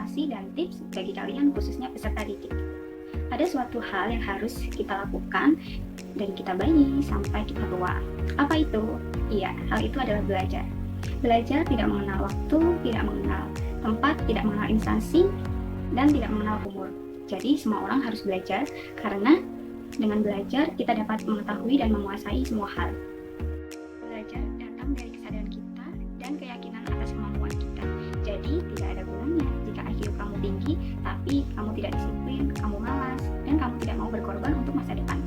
motivasi dan tips bagi kalian khususnya peserta didik. Ada suatu hal yang harus kita lakukan dari kita bayi sampai kita tua. Apa itu? Iya, hal itu adalah belajar. Belajar tidak mengenal waktu, tidak mengenal tempat, tidak mengenal instansi, dan tidak mengenal umur. Jadi semua orang harus belajar karena dengan belajar kita dapat mengetahui dan menguasai semua hal. Belajar datang dari kesadaran kita dan keyakinan atas kemampuan kita. Jadi tidak ada gunanya jika IQ kamu tinggi tapi kamu tidak disiplin, kamu malas, dan kamu tidak mau berkorban untuk masa depan.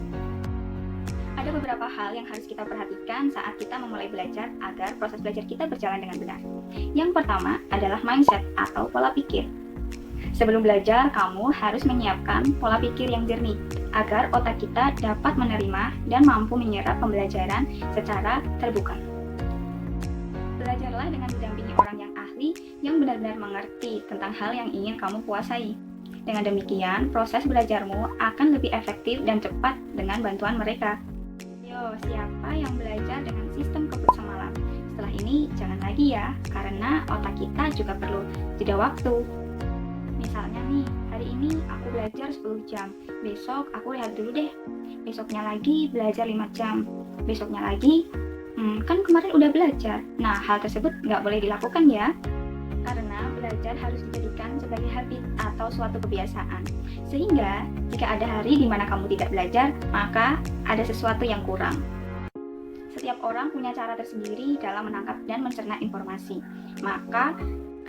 Ada beberapa hal yang harus kita perhatikan saat kita memulai belajar agar proses belajar kita berjalan dengan benar. Yang pertama adalah mindset atau pola pikir. Sebelum belajar, kamu harus menyiapkan pola pikir yang jernih agar otak kita dapat menerima dan mampu menyerap pembelajaran secara terbuka. Belajarlah dengan didampingi orang yang ahli yang benar-benar mengerti tentang hal yang ingin kamu kuasai. Dengan demikian, proses belajarmu akan lebih efektif dan cepat dengan bantuan mereka. Yo, siapa yang belajar dengan sistem kebut semalam? Setelah ini, jangan lagi ya, karena otak kita juga perlu jeda waktu. Misalnya nih, hari ini aku belajar 10 jam, besok aku rehat dulu deh. Besoknya lagi belajar 5 jam, besoknya lagi, kan kemarin udah belajar. Nah, hal tersebut nggak boleh dilakukan ya. Karena belajar harus dijadikan sebagai habit atau suatu kebiasaan. Sehingga, jika ada hari di mana kamu tidak belajar, maka ada sesuatu yang kurang. Setiap orang punya cara tersendiri dalam menangkap dan mencerna informasi. Maka,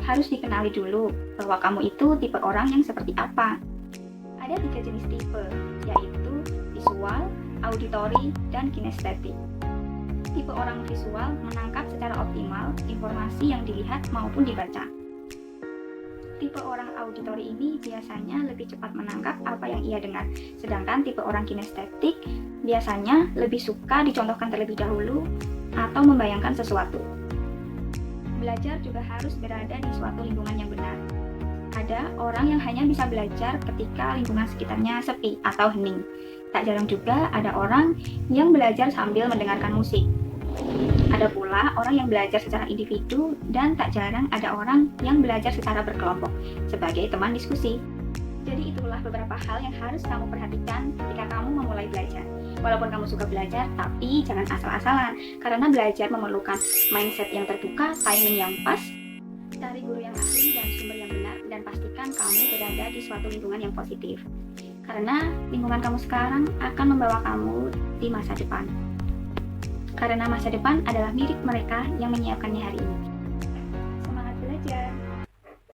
harus dikenali dulu bahwa kamu itu tipe orang yang seperti apa. Ada 3 jenis tipe, yaitu visual, auditory, dan kinestetik. Tipe orang visual menangkap secara optimal informasi yang dilihat maupun dibaca. Tipe orang auditory ini biasanya lebih cepat menangkap apa yang ia dengar, sedangkan tipe orang kinestetik biasanya lebih suka dicontohkan terlebih dahulu atau membayangkan sesuatu. Belajar juga harus berada di suatu lingkungan yang benar. Ada orang yang hanya bisa belajar ketika lingkungan sekitarnya sepi atau hening. Tak jarang juga ada orang yang belajar sambil mendengarkan musik. Ada pula orang yang belajar secara individu dan tak jarang ada orang yang belajar secara berkelompok sebagai teman diskusi. Jadi itulah beberapa hal yang harus kamu perhatikan ketika kamu memulai belajar. Walaupun kamu suka belajar, tapi jangan asal-asalan, karena belajar memerlukan mindset yang terbuka, timing yang pas, cari guru yang ahli dan sumber yang benar, dan pastikan kamu berada di suatu lingkungan yang positif. Karena lingkungan kamu sekarang akan membawa kamu di masa depan. Karena masa depan adalah milik mereka yang menyiapkannya hari ini.